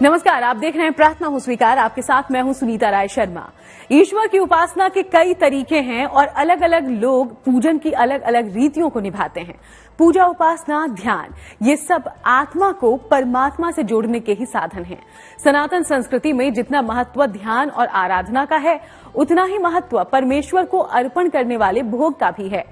नमस्कार, आप देख रहे हैं प्रार्थना हो स्वीकार। आपके साथ मैं हूं सुनीता राय शर्मा। ईश्वर की उपासना के कई तरीके हैं और अलग अलग लोग पूजन की अलग अलग रीतियों को निभाते हैं। पूजा, उपासना, ध्यान, ये सब आत्मा को परमात्मा से जोड़ने के ही साधन हैं। सनातन संस्कृति में जितना महत्व ध्यान और आराधना का है, उतना ही महत्व परमेश्वर को अर्पण करने वाले भोग का भी है।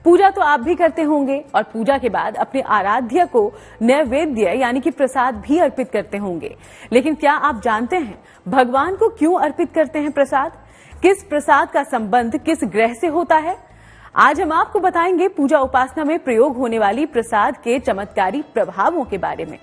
पूजा तो आप भी करते होंगे और पूजा के बाद अपने आराध्य को नैवेद्य यानी कि प्रसाद भी अर्पित करते होंगे। लेकिन क्या आप जानते हैं भगवान को क्यों अर्पित करते हैं प्रसाद? किस प्रसाद का संबंध किस ग्रह से होता है? आज हम आपको बताएंगे पूजा उपासना में प्रयोग होने वाली प्रसाद के चमत्कारी प्रभावों के बारे में।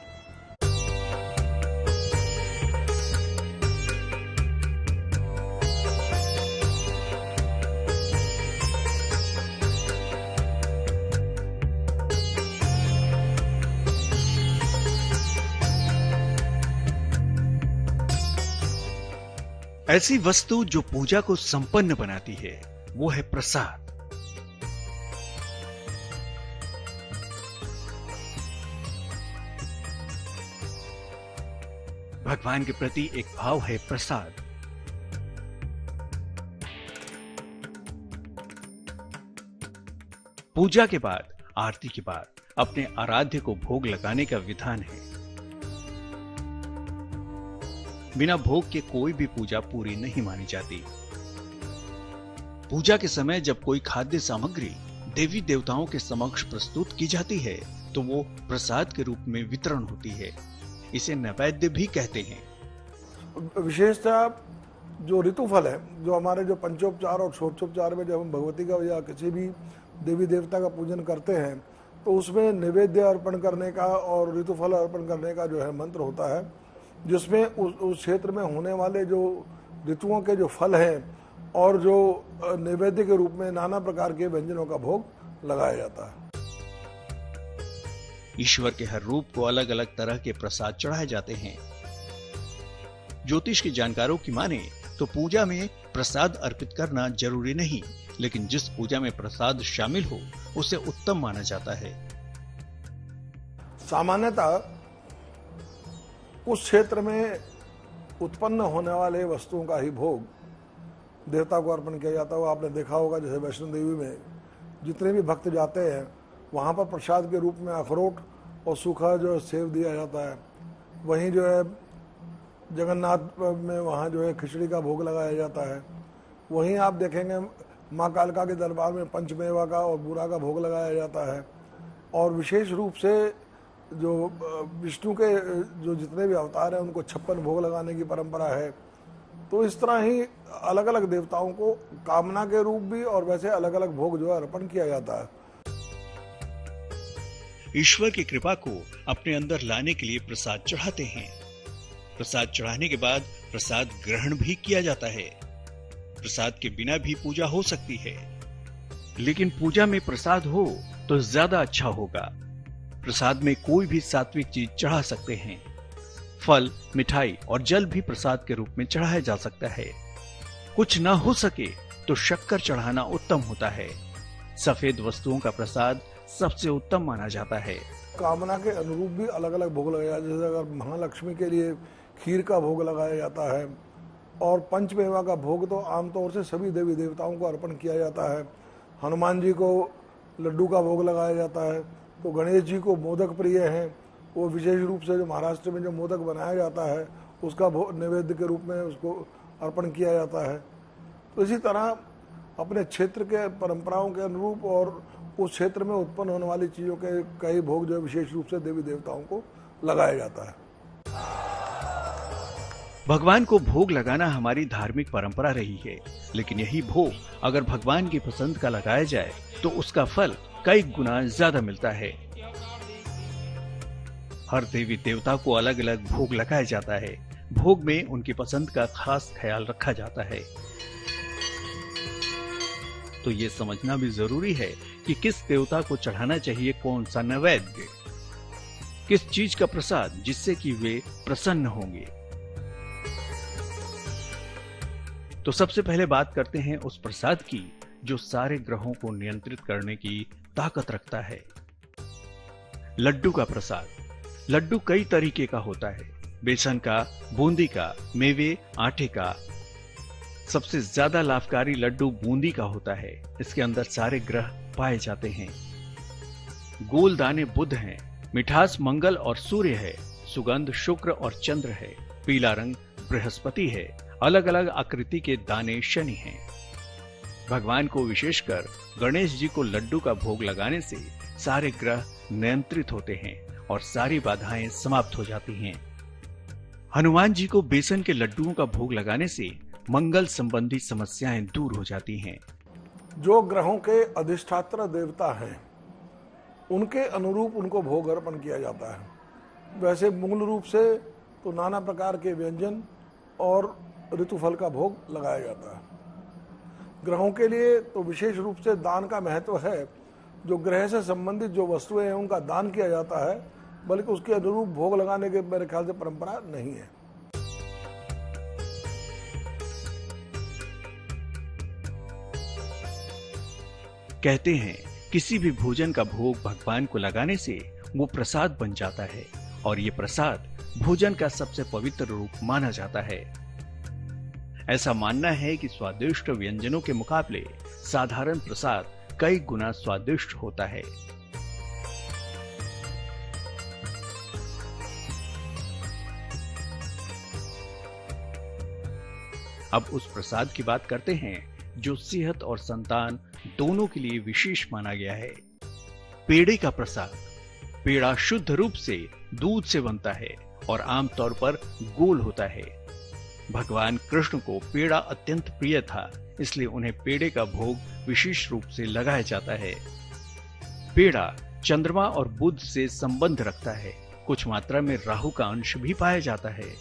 ऐसी वस्तु जो पूजा को संपन्न बनाती है वो है प्रसाद। भगवान के प्रति एक भाव है प्रसाद। पूजा के बाद, आरती के बाद अपने आराध्य को भोग लगाने का विधान है। बिना भोग के कोई भी पूजा पूरी नहीं मानी जाती। पूजा के समय जब कोई खाद्य सामग्री देवी देवताओं के समक्ष प्रस्तुत की जाती है तो वो प्रसाद के रूप में वितरण होती है। इसे नैवेद्य भी कहते हैं। विशेषतः जो ऋतुफल है, जो हमारे जो पंचोपचार और षोडशोपचार में जब हम भगवती का या किसी भी देवी देवता का पूजन करते हैं तो उसमें नैवेद्य अर्पण करने का और ऋतुफल अर्पण करने का जो है मंत्र होता है, जिसमें उस क्षेत्र में होने वाले जो ऋतुओं के जो फल हैं और जो नैवेद्य के रूप में नाना प्रकार के व्यंजनों का भोग लगाया जाता है। ईश्वर के हर रूप को अलग अलग तरह के प्रसाद चढ़ाए जाते हैं। ज्योतिष के जानकारों की माने तो पूजा में प्रसाद अर्पित करना जरूरी नहीं, लेकिन जिस पूजा में प्रसाद शामिल हो उसे उत्तम माना जाता है। सामान्यतः उस क्षेत्र में उत्पन्न होने वाले वस्तुओं का ही भोग देवता को अर्पण किया जाता है। आपने देखा होगा जैसे वैष्णो देवी में जितने भी भक्त जाते हैं वहाँ पर प्रसाद के रूप में अखरोट और सूखा जो सेव दिया जाता है। वहीं जो है जगन्नाथ में वहाँ जो है खिचड़ी का भोग लगाया जाता है। वहीं आप देखेंगे माँ कालका के दरबार में पंचमेवा का और बूरा का भोग लगाया जाता है। और विशेष रूप से जो विष्णु के जो जितने भी अवतार हैं उनको 56 भोग लगाने की परंपरा है। तो इस तरह ही अलग अलग देवताओं को कामना के रूप भी और वैसे अलग अलग भोग जो है अर्पण किया जाता है। ईश्वर की कृपा को अपने अंदर लाने के लिए प्रसाद चढ़ाते हैं। प्रसाद चढ़ाने के बाद प्रसाद ग्रहण भी किया जाता है। प्रसाद के बिना भी पूजा हो सकती है, लेकिन पूजा में प्रसाद हो तो ज्यादा अच्छा होगा। प्रसाद में कोई भी सात्विक चीज चढ़ा सकते हैं। फल, मिठाई और जल भी प्रसाद के रूप में चढ़ाया जा सकता है। कुछ न हो सके तो शक्कर चढ़ाना उत्तम होता है। सफेद वस्तुओं का प्रसाद सबसे उत्तम माना जाता है। कामना के अनुरूप भी अलग अलग भोग लगाया जाता है। जैसे अगर महालक्ष्मी के लिए खीर का भोग लगाया जाता है और पंचमेवा का भोग तो आमतौर से सभी देवी देवताओं को अर्पण किया जाता है। हनुमान जी को लड्डू का भोग लगाया जाता है। तो गणेश जी को मोदक प्रिय हैं, वो विशेष रूप से जो महाराष्ट्र में जो मोदक बनाया जाता है उसका नैवेद्य के रूप में उसको अर्पण किया जाता है। तो इसी तरह अपने क्षेत्र के परंपराओं के अनुरूप और उस क्षेत्र में उत्पन्न होने वाली चीज़ों के कई भोग जो विशेष रूप से देवी देवताओं को लगाया जाता है। भगवान को भोग लगाना हमारी धार्मिक परंपरा रही है, लेकिन यही भोग अगर भगवान की पसंद का लगाया जाए तो उसका फल कई गुना ज्यादा मिलता है। हर देवी देवता को अलग अलग भोग लगाया जाता है। भोग में उनकी पसंद का खास ख्याल रखा जाता है। तो ये समझना भी जरूरी है कि किस देवता को चढ़ाना चाहिए कौन सा नैवेद्य, किस चीज का प्रसाद, जिससे कि वे प्रसन्न होंगे। तो सबसे पहले बात करते हैं उस प्रसाद की जो सारे ग्रहों को नियंत्रित करने की ताकत रखता है। लड्डू का प्रसाद। लड्डू कई तरीके का होता है। बेसन का, बूंदी का, मेवे, आटे का। सबसे ज्यादा लाभकारी लड्डू बूंदी का होता है। इसके अंदर सारे ग्रह पाए जाते हैं। गोल दाने बुध हैं, मिठास मंगल और सूर्य है, सुगंध शुक्र और चंद्र है, पीला रंग बृहस्पति है, अलग अलग आकृति के दाने शनि हैं। भगवान को विशेषकर गणेश जी को लड्डू का भोग लगाने से सारे ग्रह नियंत्रित होते हैं और सारी बाधाएं समाप्त हो जाती हैं। हनुमान जी को बेसन के लड्डुओं का भोग लगाने से मंगल संबंधी समस्याएं दूर हो जाती हैं। जो ग्रहों के अधिष्ठात्र देवता हैं उनके अनुरूप उनको भोग अर्पण किया जाता है। वैसे मूल रूप से तो नाना प्रकार के व्यंजन और ऋतुफल का भोग लगाया जाता है। ग्रहों के लिए तो विशेष रूप से दान का महत्व है। जो ग्रह से संबंधित जो वस्तुएं हैं उनका दान किया जाता है, बल्कि उसके अनुरूप भोग लगाने के मेरे ख्याल से परंपरा नहीं है। कहते हैं किसी भी भोजन का भोग भगवान को लगाने से वो प्रसाद बन जाता है और ये प्रसाद भोजन का सबसे पवित्र रूप माना जाता है। ऐसा मानना है कि स्वादिष्ट व्यंजनों के मुकाबले साधारण प्रसाद कई गुना स्वादिष्ट होता है। अब उस प्रसाद की बात करते हैं जो सेहत और संतान दोनों के लिए विशेष माना गया है। पेड़े का प्रसाद। पेड़ा शुद्ध रूप से दूध से बनता है और आमतौर पर गोल होता है। भगवान कृष्ण को पेड़ा अत्यंत प्रिय था, इसलिए उन्हें पेड़े का भोग विशेष रूप से लगाया जाता है। पेड़ा चंद्रमा और बुध से संबंध रखता है। कुछ मात्रा में राहु का अंश भी पाया जाता है।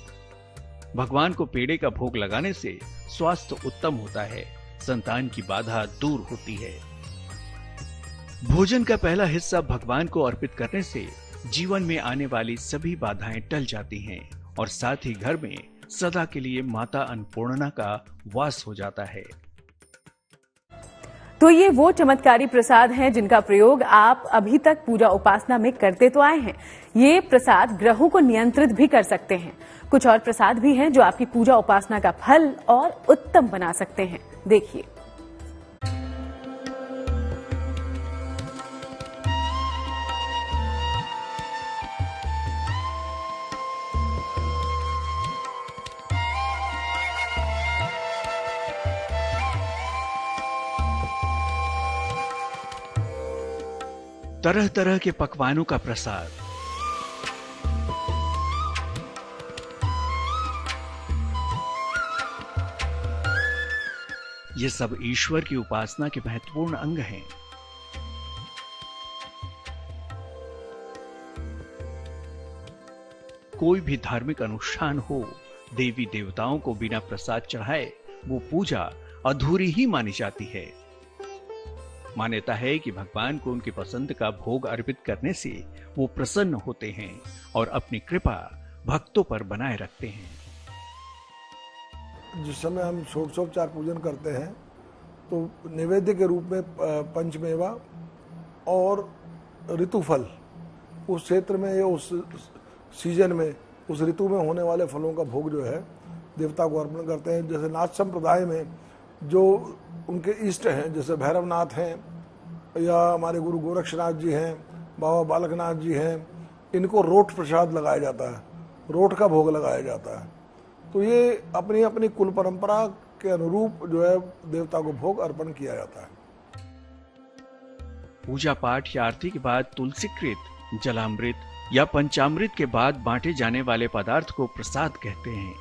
भगवान को पेड़े का भोग लगाने से स्वास्थ्य उत्तम होता है, संतान की बाधा दूर होती है। भोजन का पहला हिस्सा भगवान को अर्पित करने से जीवन में आने वाली सभी बाधाएं टल जाती हैं और साथ ही घर में सदा के लिए माता अन्नपूर्णा का वास हो जाता है। तो ये वो चमत्कारी प्रसाद हैं जिनका प्रयोग आप अभी तक पूजा उपासना में करते तो आए हैं। ये प्रसाद ग्रहों को नियंत्रित भी कर सकते हैं। कुछ और प्रसाद भी हैं जो आपकी पूजा उपासना का फल और उत्तम बना सकते हैं। देखिए। तरह तरह के पकवानों का प्रसाद। ये सब ईश्वर की उपासना के महत्वपूर्ण अंग हैं। कोई भी धार्मिक अनुष्ठान हो, देवी देवताओं को बिना प्रसाद चढ़ाए वो पूजा अधूरी ही मानी जाती है। मान्यता है कि भगवान को उनकी पसंद का भोग अर्पित करने से वो प्रसन्न होते हैं और अपनी कृपा भक्तों पर बनाए रखते हैं। जिस समय हम षोडशोपचार पूजन करते हैं तो नैवेद्य के रूप में पंचमेवा और ऋतुफल, उस क्षेत्र में या उस सीजन में, उस ऋतु में होने वाले फलों का भोग जो है देवता को अर्पण करते हैं। जैसे नाथ संप्रदाय में जो उनके इष्ट हैं, जैसे भैरवनाथ हैं या हमारे गुरु गोरक्षनाथ जी हैं, बाबा बालकनाथ जी हैं, इनको रोट प्रसाद लगाया जाता है, रोट का भोग लगाया जाता है। तो ये अपनी अपनी कुल परंपरा के अनुरूप जो है देवता को भोग अर्पण किया जाता है। पूजा पाठ या आरती के बाद तुलसीकृत, जलामृत या पंचामृत के बाद बांटे जाने वाले पदार्थ को प्रसाद कहते हैं।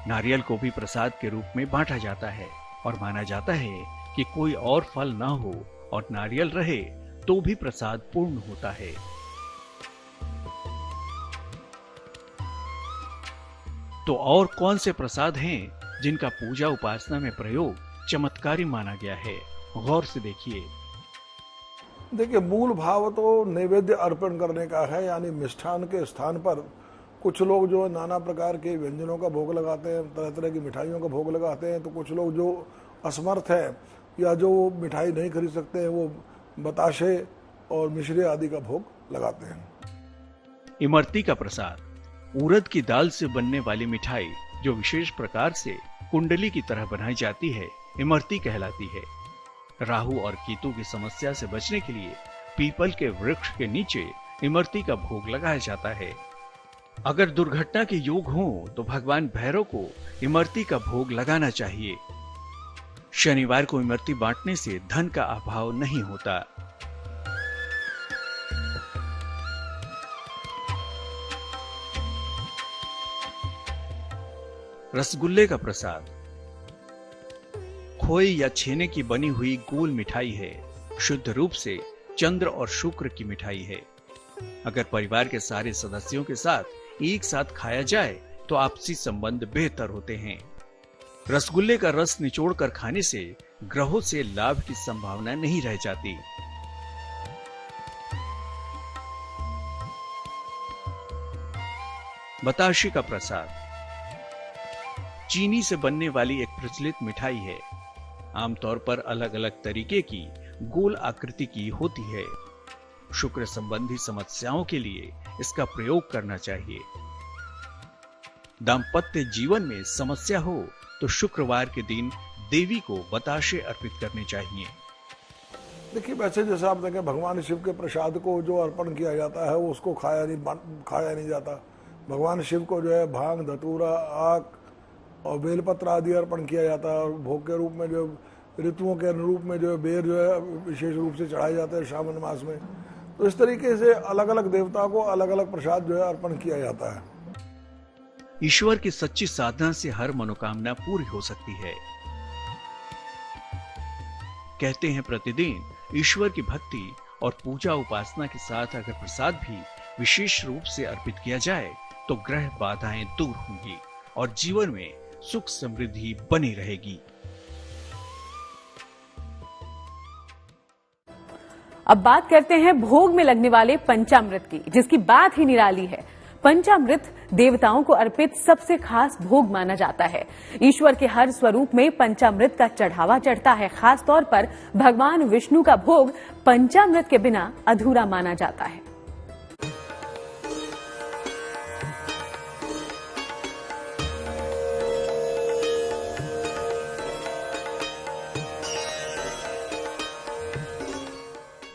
नारियल को भी प्रसाद के रूप में बांटा जाता है और माना जाता है कि कोई और फल ना हो और नारियल रहे तो भी प्रसाद पूर्ण होता है। तो और कौन से प्रसाद हैं जिनका पूजा उपासना में प्रयोग चमत्कारी माना गया है? गौर से देखिए। देखिए, मूल भाव तो नैवेद्य अर्पण करने का है, यानी मिष्ठान के स्थान पर कुछ लोग जो नाना प्रकार के व्यंजनों का भोग लगाते हैं, तरह तरह की मिठाइयों का भोग लगाते हैं। तो कुछ लोग जो असमर्थ हैं या जो मिठाई नहीं खरीद सकते हैं वो बताशे और मिश्री आदि का भोग लगाते हैं। इमरती का प्रसाद उड़द की दाल से बनने वाली मिठाई जो विशेष प्रकार से कुंडली की तरह बनाई जाती है, इमरती कहलाती है। राहु और केतु की समस्या से बचने के लिए पीपल के वृक्ष के नीचे इमरती का भोग लगाया जाता है। अगर दुर्घटना के योग हो तो भगवान भैरव को इमरती का भोग लगाना चाहिए। शनिवार को इमरती बांटने से धन का अभाव नहीं होता। रसगुल्ले का प्रसाद खोए या छेने की बनी हुई गोल मिठाई है। शुद्ध रूप से चंद्र और शुक्र की मिठाई है। अगर परिवार के सारे सदस्यों के साथ एक साथ खाया जाए तो आपसी संबंध बेहतर होते हैं। रसगुल्ले का रस निचोड़कर खाने से ग्रहों से लाभ की संभावना नहीं रह जाती। बताशे का प्रसाद चीनी से बनने वाली एक प्रचलित मिठाई है। आमतौर पर अलग अलग तरीके की गोल आकृति की होती है। शुक्र संबंधी समस्याओं के लिए इसका प्रयोग करना चाहिए। दाम्पत्य जीवन में समस्या हो तो शुक्रवार के दिन देवी को बताशे अर्पित करने चाहिए। देखिए, वैसे जैसे आप देखें, भगवान शिव के प्रसाद को जो अर्पण किया जाता है वो उसको खाया नहीं जाता। भगवान शिव को जो है भांग, धतूरा, आक और बेलपत्र आदि अर्पण किया जाता है। और भोग के रूप में जो ऋतुओं के अनुरूप में जो बेर जो है विशेष रूप से चढ़ाए जाते हैं श्रावण मास में। तो इस तरीके से अलग अलग देवता को अलग अलग प्रसाद जो है अर्पण किया जाता है। ईश्वर की सच्ची साधना से हर मनोकामना पूरी हो सकती है। कहते हैं प्रतिदिन ईश्वर की भक्ति और पूजा उपासना के साथ अगर प्रसाद भी विशेष रूप से अर्पित किया जाए तो ग्रह बाधाएं दूर होंगी और जीवन में सुख समृद्धि बनी रहेगी। अब बात करते हैं भोग में लगने वाले पंचामृत की, जिसकी बात ही निराली है। पंचामृत देवताओं को अर्पित सबसे खास भोग माना जाता है। ईश्वर के हर स्वरूप में पंचामृत का चढ़ावा चढ़ता है। खास तौर पर भगवान विष्णु का भोग पंचामृत के बिना अधूरा माना जाता है।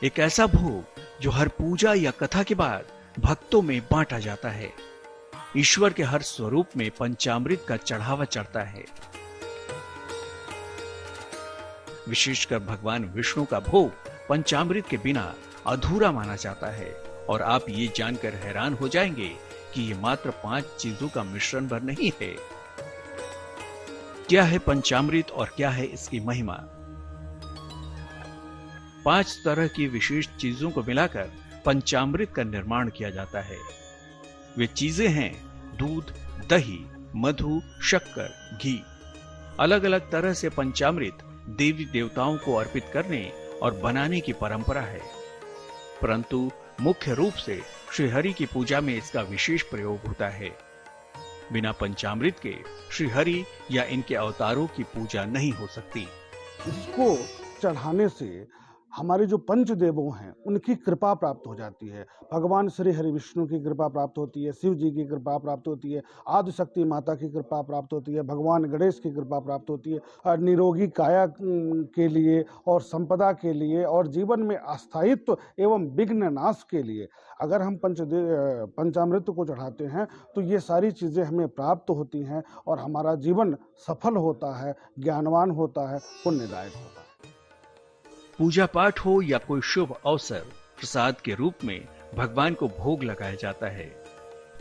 एक ऐसा भोग जो हर पूजा या कथा के बाद भक्तों में बांटा जाता है। ईश्वर के हर स्वरूप में पंचामृत का चढ़ावा चढ़ता है। विशेषकर भगवान विष्णु का भोग पंचामृत के बिना अधूरा माना जाता है। और आप ये जानकर हैरान हो जाएंगे कि ये मात्र 5 चीजों का मिश्रण भर नहीं है। क्या है पंचामृत और क्या है इसकी महिमा? 5 तरह की विशेष चीजों को मिलाकर पंचामृत का निर्माण किया जाता है। वे चीजें हैं दूध, दही, मधु, शक्कर, घी। अलग अलग तरह से पंचामृत देवी देवताओं को अर्पित करने और बनाने की परंपरा है, परंतु मुख्य रूप से श्रीहरि की पूजा में इसका विशेष प्रयोग होता है। बिना पंचामृत के श्रीहरि या इनके अवतारों की पूजा नहीं हो सकती। इसको चढ़ाने से हमारे जो पंचदेवों हैं उनकी कृपा प्राप्त हो जाती है। भगवान श्री हरि विष्णु की कृपा प्राप्त होती है, शिव जी की कृपा प्राप्त होती है, आदिशक्ति माता की कृपा प्राप्त होती है, भगवान गणेश की कृपा प्राप्त होती है। निरोगी काया के लिए और संपदा के लिए और जीवन में अस्थायित्व एवं विघ्न नाश के लिए अगर हम पंचामृत को चढ़ाते हैं तो ये सारी चीज़ें हमें प्राप्त होती हैं और हमारा जीवन सफल होता है, ज्ञानवान होता है, पुण्यदायक होता है। पूजा पाठ हो या कोई शुभ अवसर, प्रसाद के रूप में भगवान को भोग लगाया जाता है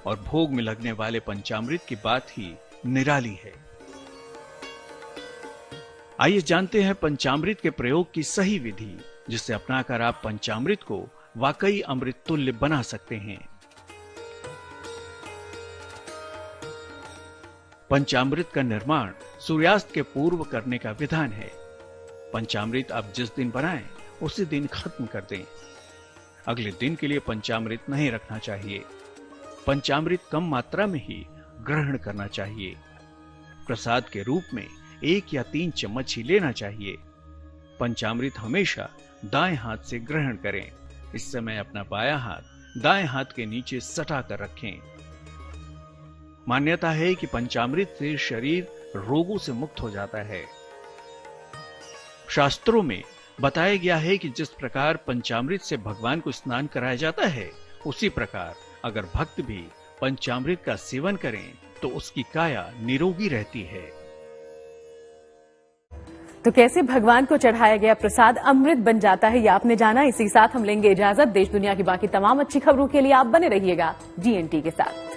और भोग में लगने वाले पंचामृत की बात ही निराली है। आइए जानते हैं पंचामृत के प्रयोग की सही विधि, जिसे अपनाकर आप पंचामृत को वाकई अमृत तुल्य बना सकते हैं। पंचामृत का निर्माण सूर्यास्त के पूर्व करने का विधान है। पंचामृत आप जिस दिन बनाएं उसी दिन खत्म कर दें। अगले दिन के लिए पंचामृत नहीं रखना चाहिए। पंचामृत कम मात्रा में ही ग्रहण करना चाहिए। प्रसाद के रूप में 1 या 3 चम्मच ही लेना चाहिए। पंचामृत हमेशा दाएं हाथ से ग्रहण करें। इस समय अपना बायां हाथ दाएं हाथ के नीचे सटा कर रखें। मान्यता है कि पंचामृत से शरीर रोगों से मुक्त हो जाता है। शास्त्रों में बताया गया है कि जिस प्रकार पंचामृत से भगवान को स्नान कराया जाता है, उसी प्रकार अगर भक्त भी पंचामृत का सेवन करें तो उसकी काया निरोगी रहती है। तो कैसे भगवान को चढ़ाया गया प्रसाद अमृत बन जाता है, ये आपने जाना। इसी के साथ हम लेंगे इजाजत। देश दुनिया की बाकी तमाम अच्छी खबरों के लिए आप बने रहिएगा GNT के साथ।